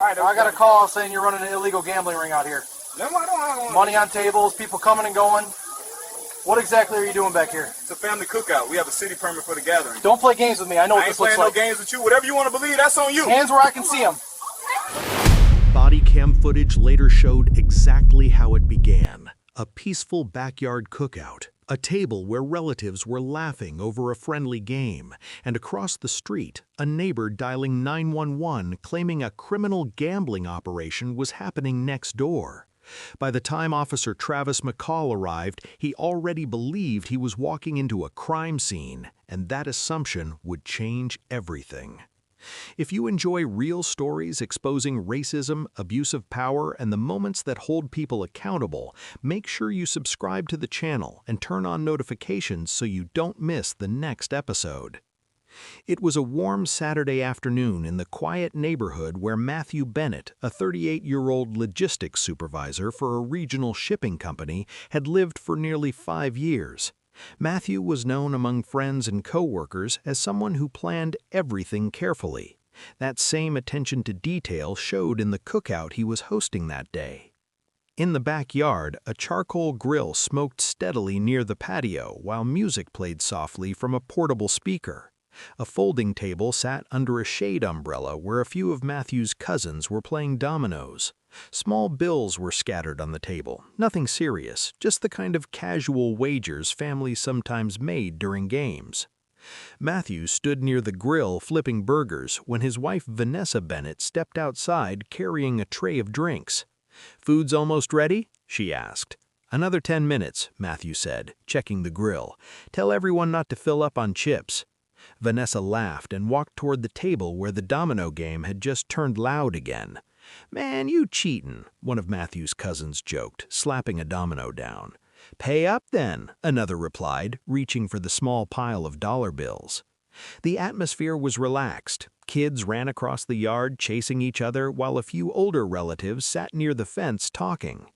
Alright, I got a call saying you're running an illegal gambling ring out here. No, I don't have one. Money on tables, people coming and going. What exactly are you doing back here? It's a family cookout. We have a city permit for the gathering. Don't play games with me. I know what I ain't this looks playing like. no games with you. Whatever you want to believe, that's on you. Hands where I can see them. Body cam footage later showed exactly how it began. A peaceful backyard cookout, a table where relatives were laughing over a friendly game, and across the street, a neighbor dialing 911 claiming a criminal gambling operation was happening next door. By the time Officer Travis McCall arrived, he already believed he was walking into a crime scene, and that assumption would change everything. If you enjoy real stories exposing racism, abuse of power, and the moments that hold people accountable, make sure you subscribe to the channel and turn on notifications so you don't miss the next episode. It was a warm Saturday afternoon in the quiet neighborhood where Matthew Bennett, a 38-year-old logistics supervisor for a regional shipping company, had lived for nearly 5 years. Matthew was known among friends and co-workers as someone who planned everything carefully. That same attention to detail showed in the cookout he was hosting that day. In the backyard, a charcoal grill smoked steadily near the patio while music played softly from a portable speaker. A folding table sat under a shade umbrella where a few of Matthew's cousins were playing dominoes. Small bills were scattered on the table, nothing serious, just the kind of casual wagers families sometimes made during games. Matthew stood near the grill flipping burgers when his wife Vanessa Bennett stepped outside carrying a tray of drinks. "Food's almost ready?" she asked. "Another 10 minutes," Matthew said, checking the grill. "Tell everyone not to fill up on chips." Vanessa laughed and walked toward the table where the domino game had just turned loud again. "Man, you cheatin'," one of Matthew's cousins joked, slapping a domino down. "Pay up then," another replied, reaching for the small pile of dollar bills. The atmosphere was relaxed. Kids ran across the yard chasing each other while a few older relatives sat near the fence talking.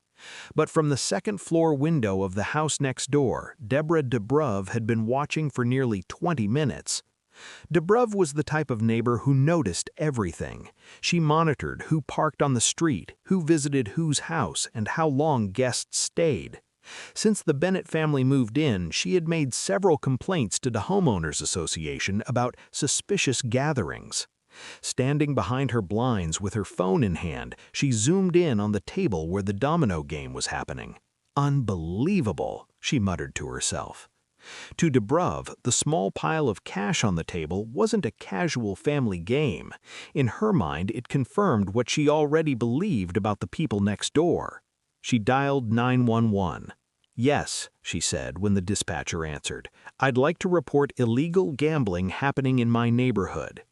But from the second-floor window of the house next door, Deborah Dubrov had been watching for nearly 20 minutes. Dubrov was the type of neighbor who noticed everything. She monitored who parked on the street, who visited whose house, and how long guests stayed. Since the Bennett family moved in, she had made several complaints to the homeowners association about suspicious gatherings. Standing behind her blinds with her phone in hand, she zoomed in on the table where the domino game was happening. "Unbelievable," she muttered to herself. To Dubrov, the small pile of cash on the table wasn't a casual family game. In her mind, it confirmed what she already believed about the people next door. She dialed 911. "Yes," she said when the dispatcher answered. "I'd like to report illegal gambling happening in my neighborhood."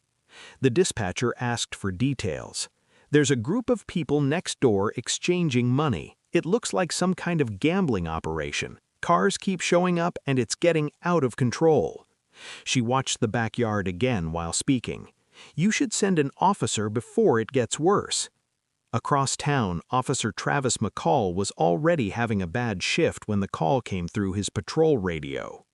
The dispatcher asked for details. "There's a group of people next door exchanging money. It looks like some kind of gambling operation. Cars keep showing up and it's getting out of control." She watched the backyard again while speaking. "You should send an officer before it gets worse." Across town, Officer Travis McCall was already having a bad shift when the call came through his patrol radio.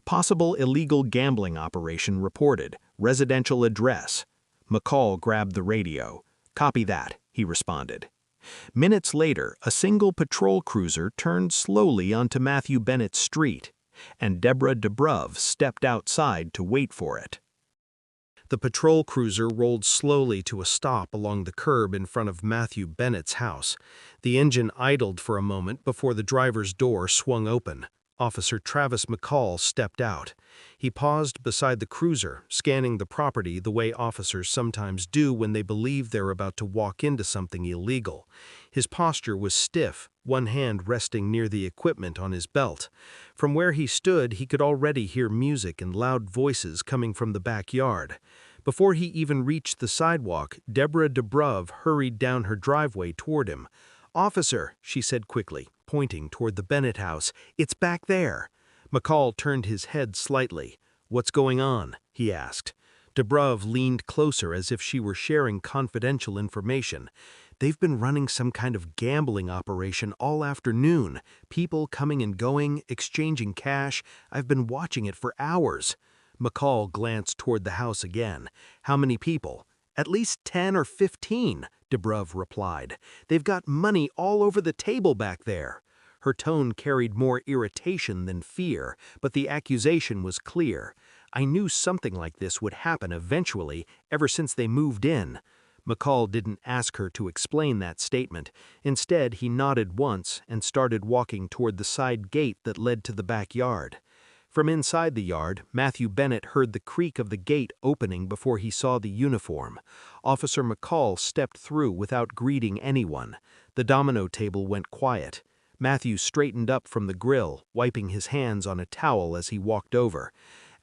"Possible illegal gambling operation reported. Residential address." McCall grabbed the radio. "Copy that," he responded. Minutes later, a single patrol cruiser turned slowly onto Matthew Bennett's street, and Deborah Dubrov stepped outside to wait for it. The patrol cruiser rolled slowly to a stop along the curb in front of Matthew Bennett's house. The engine idled for a moment before the driver's door swung open. Officer Travis McCall stepped out. He paused beside the cruiser, scanning the property the way officers sometimes do when they believe they're about to walk into something illegal. His posture was stiff, one hand resting near the equipment on his belt. From where he stood, he could already hear music and loud voices coming from the backyard. Before he even reached the sidewalk, Deborah Dubrov hurried down her driveway toward him. "Officer," she said quickly, pointing toward the Bennett house, "it's back there." McCall turned his head slightly. "What's going on?" he asked. Dubrov leaned closer as if she were sharing confidential information. "They've been running some kind of gambling operation all afternoon. People coming and going, exchanging cash. I've been watching it for hours." McCall glanced toward the house again. "How many people?" At least 10 or 15, Dubrov replied. They've got money all over the table back there. Her tone carried more irritation than fear, but the accusation was clear. I knew something like this would happen eventually, ever since they moved in. McCall didn't ask her to explain that statement. Instead, he nodded once and started walking toward the side gate that led to the backyard. From inside the yard, Matthew Bennett heard the creak of the gate opening before he saw the uniform. Officer McCall stepped through without greeting anyone. The domino table went quiet. Matthew straightened up from the grill, wiping his hands on a towel as he walked over.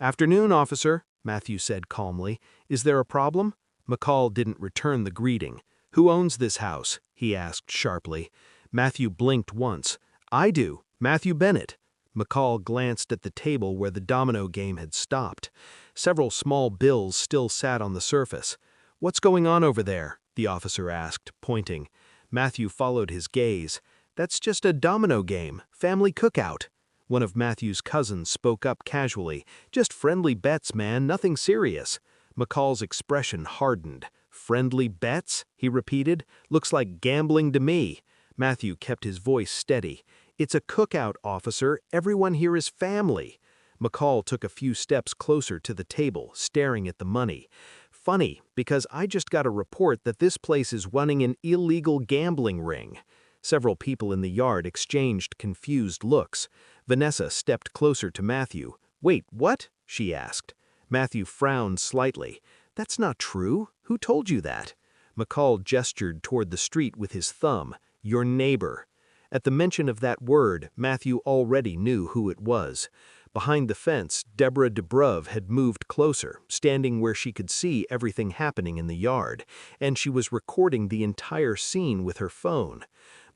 "Afternoon, officer," Matthew said calmly. "Is there a problem?" McCall didn't return the greeting. "Who owns this house?" he asked sharply. Matthew blinked once. "I do, Matthew Bennett." McCall glanced at the table where the domino game had stopped. Several small bills still sat on the surface. "What's going on over there?" the officer asked, pointing. Matthew followed his gaze. "That's just a domino game, family cookout." One of Matthew's cousins spoke up casually. "Just friendly bets, man, nothing serious." McCall's expression hardened. "Friendly bets?" he repeated. "Looks like gambling to me." Matthew kept his voice steady. "It's a cookout, officer. Everyone here is family." McCall took a few steps closer to the table, staring at the money. "Funny, because I just got a report that this place is running an illegal gambling ring." Several people in the yard exchanged confused looks. Vanessa stepped closer to Matthew. "Wait, what?" she asked. Matthew frowned slightly. "That's not true. Who told you that?" McCall gestured toward the street with his thumb. "Your neighbor." At the mention of that word, Matthew already knew who it was. Behind the fence, Deborah Dubrov had moved closer, standing where she could see everything happening in the yard, and she was recording the entire scene with her phone.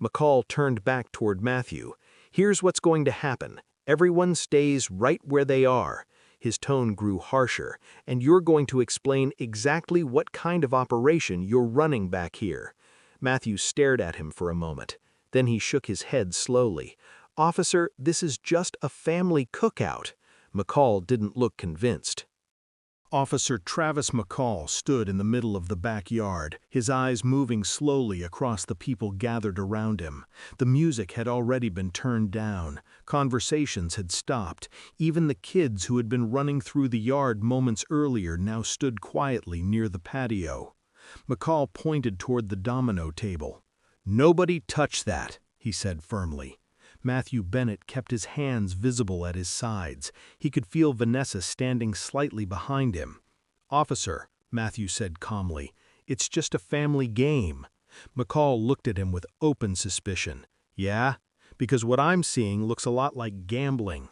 McCall turned back toward Matthew. "Here's what's going to happen. Everyone stays right where they are." His tone grew harsher. "And you're going to explain exactly what kind of operation you're running back here." Matthew stared at him for a moment. Then he shook his head slowly. "Officer, this is just a family cookout." McCall didn't look convinced. Officer Travis McCall stood in the middle of the backyard, his eyes moving slowly across the people gathered around him. The music had already been turned down. Conversations had stopped. Even the kids who had been running through the yard moments earlier now stood quietly near the patio. McCall pointed toward the domino table. "Nobody touch that," he said firmly. Matthew Bennett kept his hands visible at his sides. He could feel Vanessa standing slightly behind him. "Officer," Matthew said calmly, "it's just a family game." McCall looked at him with open suspicion. "Yeah? Because what I'm seeing looks a lot like gambling."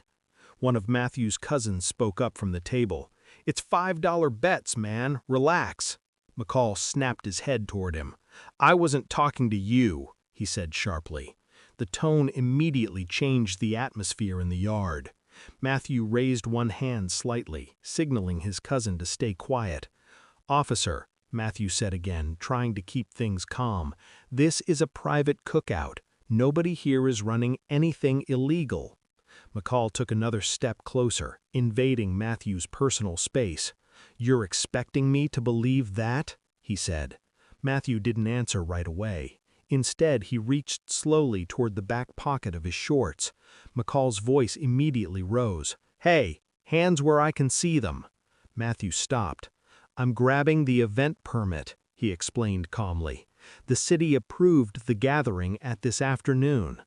One of Matthew's cousins spoke up from the table. "It's $5 bets, man. Relax." McCall snapped his head toward him. "I wasn't talking to you," he said sharply. The tone immediately changed the atmosphere in the yard. Matthew raised one hand slightly, signaling his cousin to stay quiet. "Officer," Matthew said again, trying to keep things calm, "this is a private cookout. Nobody here is running anything illegal." McCall took another step closer, invading Matthew's personal space. "You're expecting me to believe that?" he said. Matthew didn't answer right away. Instead, he reached slowly toward the back pocket of his shorts. McCall's voice immediately rose. "Hey, hands where I can see them." Matthew stopped. "I'm grabbing the event permit," he explained calmly. "The city approved the gathering at this afternoon."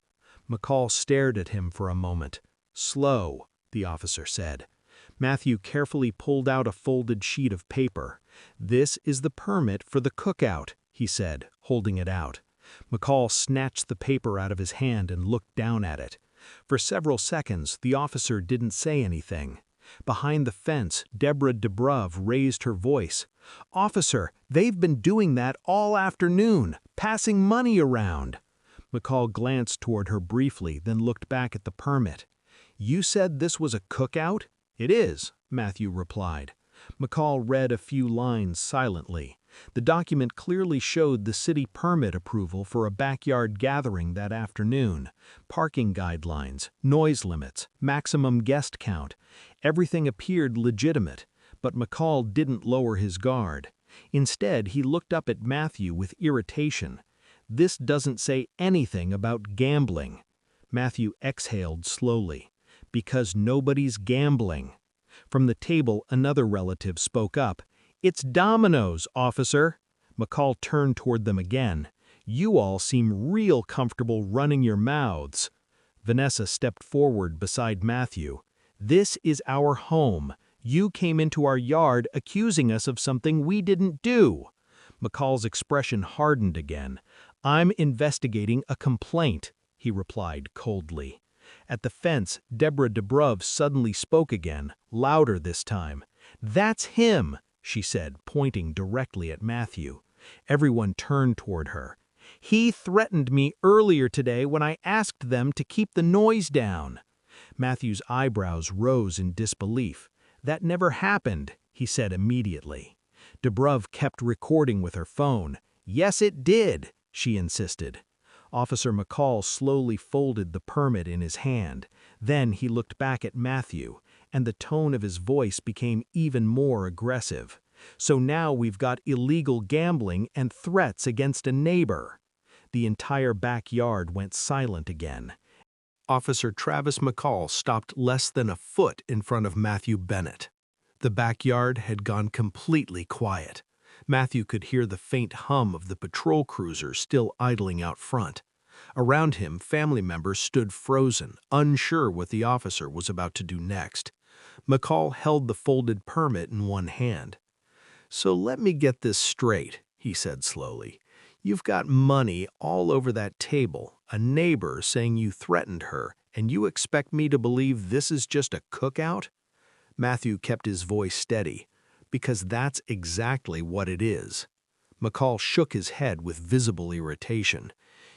McCall stared at him for a moment. "Slow," the officer said. Matthew carefully pulled out a folded sheet of paper. "This is the permit for the cookout," he said, holding it out. McCall snatched the paper out of his hand and looked down at it. For several seconds, the officer didn't say anything. Behind the fence, Deborah Dubrov raised her voice. "Officer, they've been doing that all afternoon, passing money around." McCall glanced toward her briefly, then looked back at the permit. "You said this was a cookout?" "It is," Matthew replied. McCall read a few lines silently. The document clearly showed the city permit approval for a backyard gathering that afternoon. Parking guidelines, noise limits, maximum guest count. Everything appeared legitimate, but McCall didn't lower his guard. Instead, he looked up at Matthew with irritation. This doesn't say anything about gambling. Matthew exhaled slowly. Because nobody's gambling. From the table, another relative spoke up. It's dominoes, officer. McCall turned toward them again. You all seem real comfortable running your mouths. Vanessa stepped forward beside Matthew. This is our home. You came into our yard accusing us of something we didn't do. McCall's expression hardened again. I'm investigating a complaint, he replied coldly. At the fence, Deborah DeBrove suddenly spoke again, louder this time. That's him, she said, pointing directly at Matthew. Everyone turned toward her. He threatened me earlier today when I asked them to keep the noise down. Matthew's eyebrows rose in disbelief. That never happened, he said immediately. DeBrove kept recording with her phone. Yes, it did, she insisted. Officer McCall slowly folded the permit in his hand. Then he looked back at Matthew, and the tone of his voice became even more aggressive. So now we've got illegal gambling and threats against a neighbor. The entire backyard went silent again. Officer Travis McCall stopped less than a foot in front of Matthew Bennett. The backyard had gone completely quiet. Matthew could hear the faint hum of the patrol cruiser still idling out front. Around him, family members stood frozen, unsure what the officer was about to do next. McCall held the folded permit in one hand. So let me get this straight, he said slowly. You've got money all over that table, a neighbor saying you threatened her, and you expect me to believe this is just a cookout? Matthew kept his voice steady. Because that's exactly what it is. McCall shook his head with visible irritation.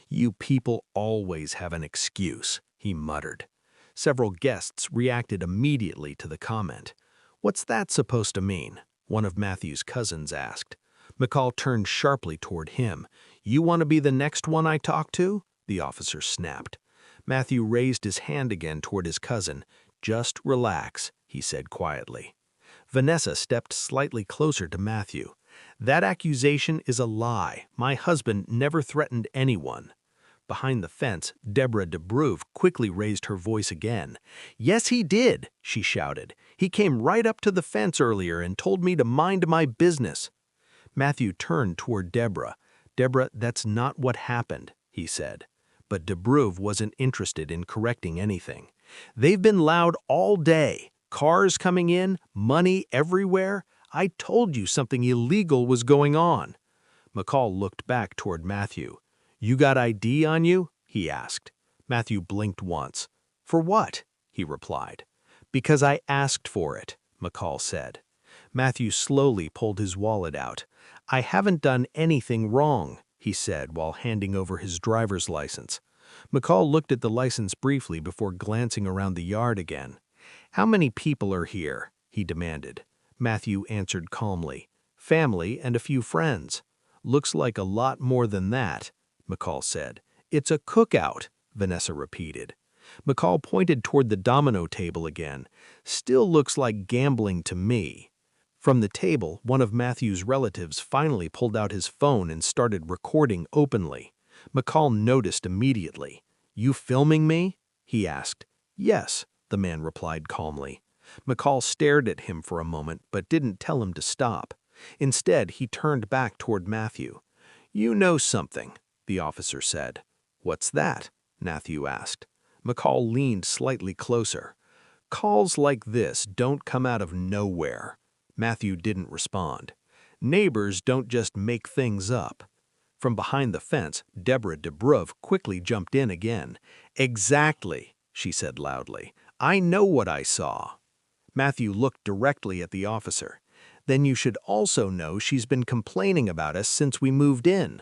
You people always have an excuse, he muttered. Several guests reacted immediately to the comment. What's that supposed to mean? One of Matthew's cousins asked. McCall turned sharply toward him. You want to be the next one I talk to? The officer snapped. Matthew raised his hand again toward his cousin. Just relax, he said quietly. Vanessa stepped slightly closer to Matthew. That accusation is a lie. My husband never threatened anyone. Behind the fence, Deborah DeBrove quickly raised her voice again. Yes, he did, she shouted. He came right up to the fence earlier and told me to mind my business. Matthew turned toward Deborah. Deborah, that's not what happened, he said. But DeBrove wasn't interested in correcting anything. They've been loud all day. Cars coming in, money everywhere. I told you something illegal was going on. McCall looked back toward Matthew. You got ID on you? He asked. Matthew blinked once. For what? He replied. Because I asked for it, McCall said. Matthew slowly pulled his wallet out. I haven't done anything wrong, he said while handing over his driver's license. McCall looked at the license briefly before glancing around the yard again. How many people are here? He demanded. Matthew answered calmly. Family and a few friends. Looks like a lot more than that, McCall said. It's a cookout, Vanessa repeated. McCall pointed toward the domino table again. Still looks like gambling to me. From the table, one of Matthew's relatives finally pulled out his phone and started recording openly. McCall noticed immediately. You filming me? He asked. Yes, the man replied calmly. McCall stared at him for a moment but didn't tell him to stop. Instead, he turned back toward Matthew. You know something, the officer said. What's that? Matthew asked. McCall leaned slightly closer. Calls like this don't come out of nowhere. Matthew didn't respond. Neighbors don't just make things up. From behind the fence, Deborah DeBrove quickly jumped in again. Exactly, she said loudly. I know what I saw. Matthew looked directly at the officer. Then you should also know she's been complaining about us since we moved in.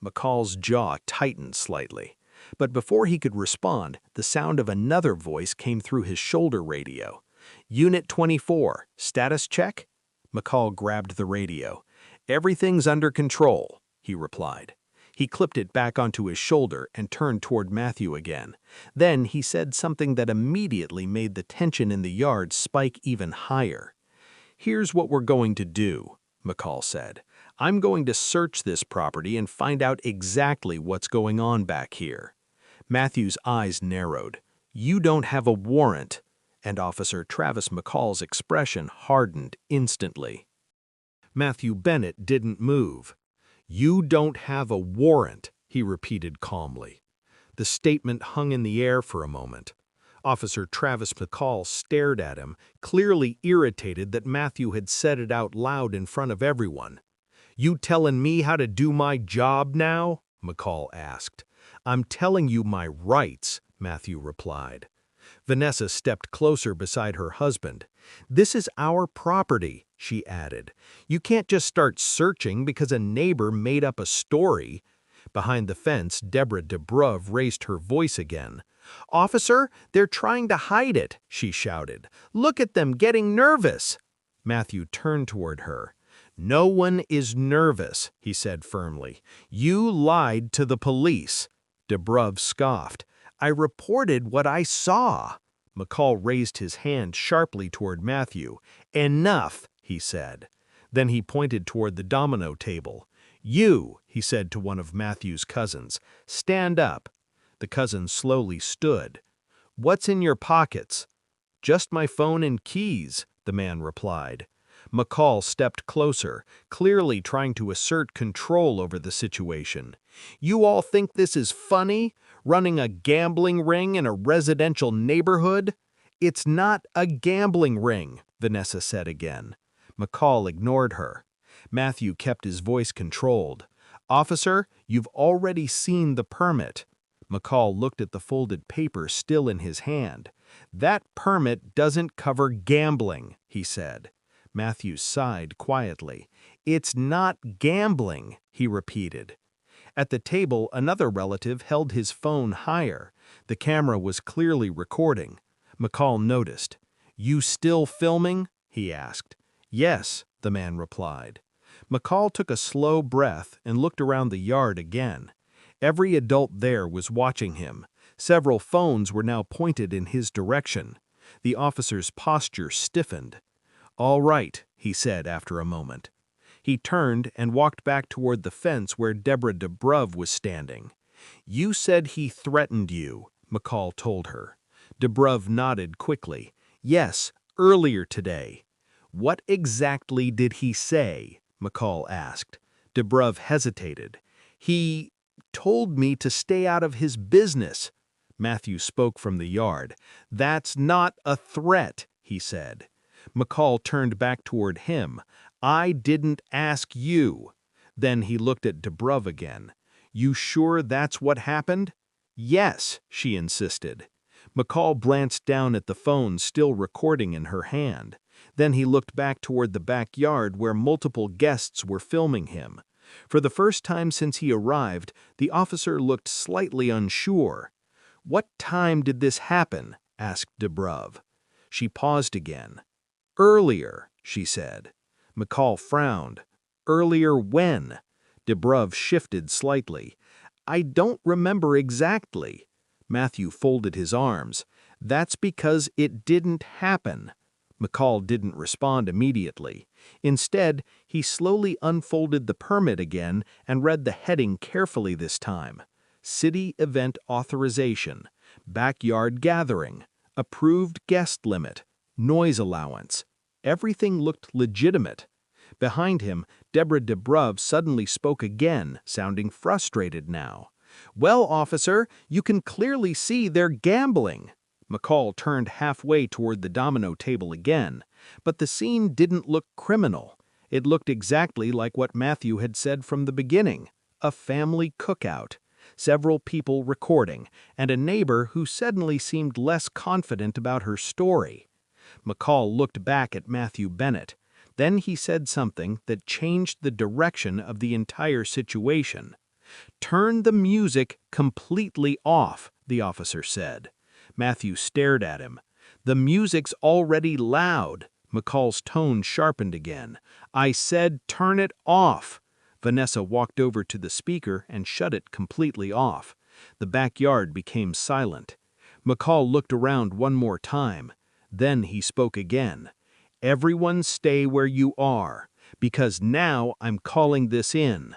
McCall's jaw tightened slightly. But before he could respond, the sound of another voice came through his shoulder radio. Unit 24, status check? McCall grabbed the radio. Everything's under control, he replied. He clipped it back onto his shoulder and turned toward Matthew again. Then he said something that immediately made the tension in the yard spike even higher. Here's what we're going to do, McCall said. I'm going to search this property and find out exactly what's going on back here. Matthew's eyes narrowed. You don't have a warrant. And Officer Travis McCall's expression hardened instantly. Matthew Bennett didn't move. You don't have a warrant, he repeated calmly. The statement hung in the air for a moment. Officer Travis McCall stared at him, clearly irritated that Matthew had said it out loud in front of everyone. You telling me how to do my job now? McCall asked. I'm telling you my rights, Matthew replied. Vanessa stepped closer beside her husband. This is our property, she added. You can't just start searching because a neighbor made up a story. Behind the fence, Deborah Dubrov raised her voice again. Officer, they're trying to hide it, she shouted. Look at them getting nervous. Matthew turned toward her. No one is nervous, he said firmly. You lied to the police. Dubrov scoffed. I reported what I saw. McCall raised his hand sharply toward Matthew. Enough, he said. Then he pointed toward the domino table. You, he said to one of Matthew's cousins, stand up. The cousin slowly stood. What's in your pockets? Just my phone and keys, the man replied. McCall stepped closer, clearly trying to assert control over the situation. You all think this is funny? Running a gambling ring in a residential neighborhood? It's not a gambling ring, Vanessa said again. McCall ignored her. Matthew kept his voice controlled. Officer, you've already seen the permit. McCall looked at the folded paper still in his hand. That permit doesn't cover gambling, he said. Matthew sighed quietly. It's not gambling, he repeated. At the table, another relative held his phone higher. The camera was clearly recording. McCall noticed. You still filming? He asked. Yes, the man replied. McCall took a slow breath and looked around the yard again. Every adult there was watching him. Several phones were now pointed in his direction. The officer's posture stiffened. All right, he said after a moment. He turned and walked back toward the fence where Deborah Dubrov was standing. You said he threatened you, McCall told her. Dubrov nodded quickly. Yes, earlier today. What exactly did he say? McCall asked. Dubrov hesitated. He told me to stay out of his business. Matthew spoke from the yard. That's not a threat, he said. McCall turned back toward him. I didn't ask you. Then he looked at Dubrov again. You sure that's what happened? Yes, she insisted. McCall glanced down at the phone still recording in her hand. Then he looked back toward the backyard where multiple guests were filming him. For the first time since he arrived, the officer looked slightly unsure. What time did this happen? Asked Dubrov. She paused again. Earlier, she said. McCall frowned. Earlier when? Dubrov shifted slightly. I don't remember exactly. Matthew folded his arms. That's because it didn't happen. McCall didn't respond immediately. Instead, he slowly unfolded the permit again and read the heading carefully this time. City Event Authorization, Backyard Gathering, Approved Guest Limit, Noise Allowance. Everything looked legitimate. Behind him, Deborah Dubrov suddenly spoke again, sounding frustrated now. Well, officer, you can clearly see they're gambling. McCall turned halfway toward the domino table again, but the scene didn't look criminal. It looked exactly like what Matthew had said from the beginning, a family cookout, several people recording, and a neighbor who suddenly seemed less confident about her story. McCall looked back at Matthew Bennett. Then he said something that changed the direction of the entire situation. Turn the music completely off, the officer said. Matthew stared at him. The music's already loud. McCall's tone sharpened again. I said turn it off. Vanessa walked over to the speaker and shut it completely off. The backyard became silent. McCall looked around one more time. Then he spoke again. Everyone stay where you are. because now I'm calling this in."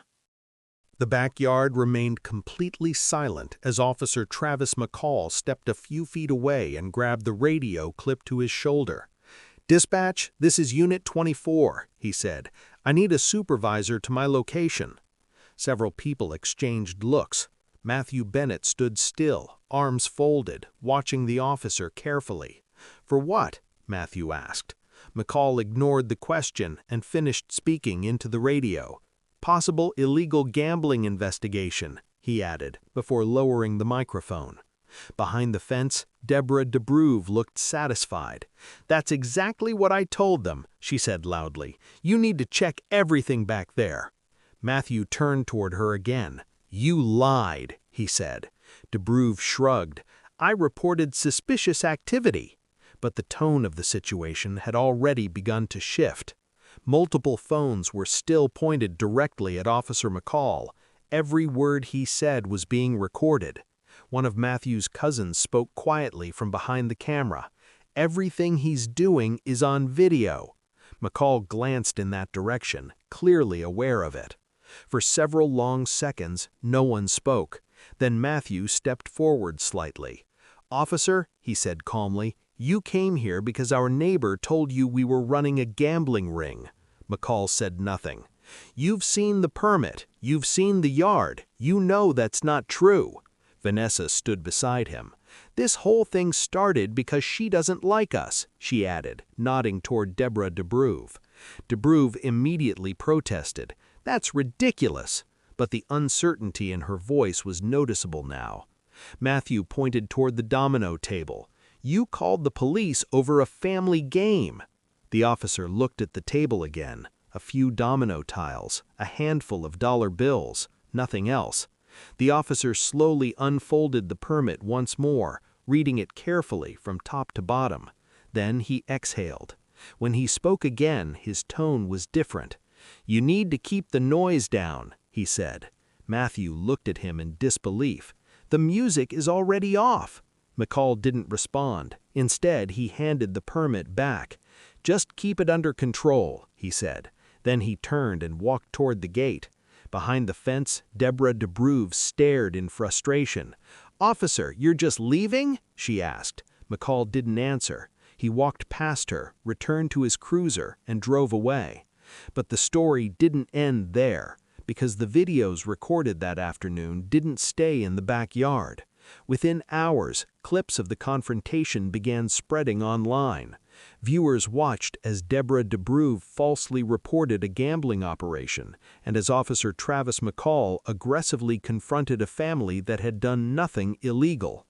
The backyard remained completely silent as Officer Travis McCall stepped a few feet away and grabbed the radio clipped to his shoulder. "Dispatch, this is Unit 24, he said. "I need a supervisor to my location." Several people exchanged looks. Matthew Bennett stood still, arms folded, watching the officer carefully. "For what?" Matthew asked. McCall ignored the question and finished speaking into the radio. "Possible illegal gambling investigation," he added, before lowering the microphone. Behind the fence, Deborah DeBruve looked satisfied. "That's exactly what I told them," she said loudly. "You need to check everything back there." Matthew turned toward her again. "You lied," he said. DeBruve shrugged. "I reported suspicious activity." But the tone of the situation had already begun to shift. Multiple phones were still pointed directly at Officer McCall. Every word he said was being recorded. One of Matthew's cousins spoke quietly from behind the camera. "Everything he's doing is on video." McCall glanced in that direction, clearly aware of it. For several long seconds, no one spoke. Then Matthew stepped forward slightly. "Officer," he said calmly, "you came here because our neighbor told you we were running a gambling ring." McCall said nothing. "You've seen the permit. You've seen the yard. You know that's not true." Vanessa stood beside him. "This whole thing started because she doesn't like us," she added, nodding toward Deborah DeBruve. DeBruve immediately protested. "That's ridiculous." But the uncertainty in her voice was noticeable now. Matthew pointed toward the domino table. "You called the police over a family game." The officer looked at the table again. A few domino tiles, a handful of dollar bills, nothing else. The officer slowly unfolded the permit once more, reading it carefully from top to bottom. Then he exhaled. When he spoke again, his tone was different. "You need to keep the noise down," he said. Matthew looked at him in disbelief. "The music is already off." McCall didn't respond. Instead, he handed the permit back. "Just keep it under control," he said. Then he turned and walked toward the gate. Behind the fence, Deborah DeBruve stared in frustration. "Officer, you're just leaving?" she asked. McCall didn't answer. He walked past her, returned to his cruiser, and drove away. But the story didn't end there, because the videos recorded that afternoon didn't stay in the backyard. Within hours, clips of the confrontation began spreading online. Viewers watched as Deborah DeBruve falsely reported a gambling operation, and as Officer Travis McCall aggressively confronted a family that had done nothing illegal.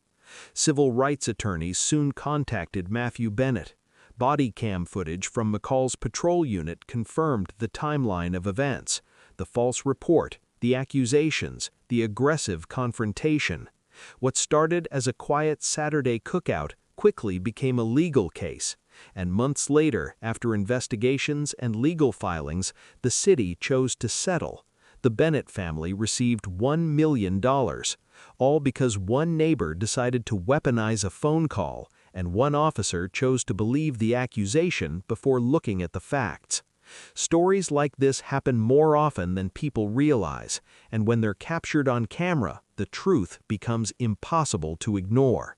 Civil rights attorneys soon contacted Matthew Bennett. Body cam footage from McCall's patrol unit confirmed the timeline of events: the false report, the accusations, the aggressive confrontation. What started as a quiet Saturday cookout quickly became a legal case, and months later, after investigations and legal filings, the city chose to settle. The Bennett family received $1 million, all because one neighbor decided to weaponize a phone call, and one officer chose to believe the accusation before looking at the facts. Stories like this happen more often than people realize, and when they're captured on camera, the truth becomes impossible to ignore.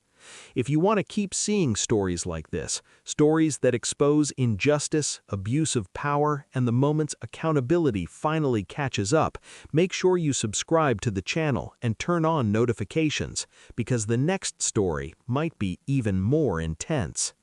If you want to keep seeing stories like this, stories that expose injustice, abuse of power, and the moments accountability finally catches up, make sure you subscribe to the channel and turn on notifications, because the next story might be even more intense.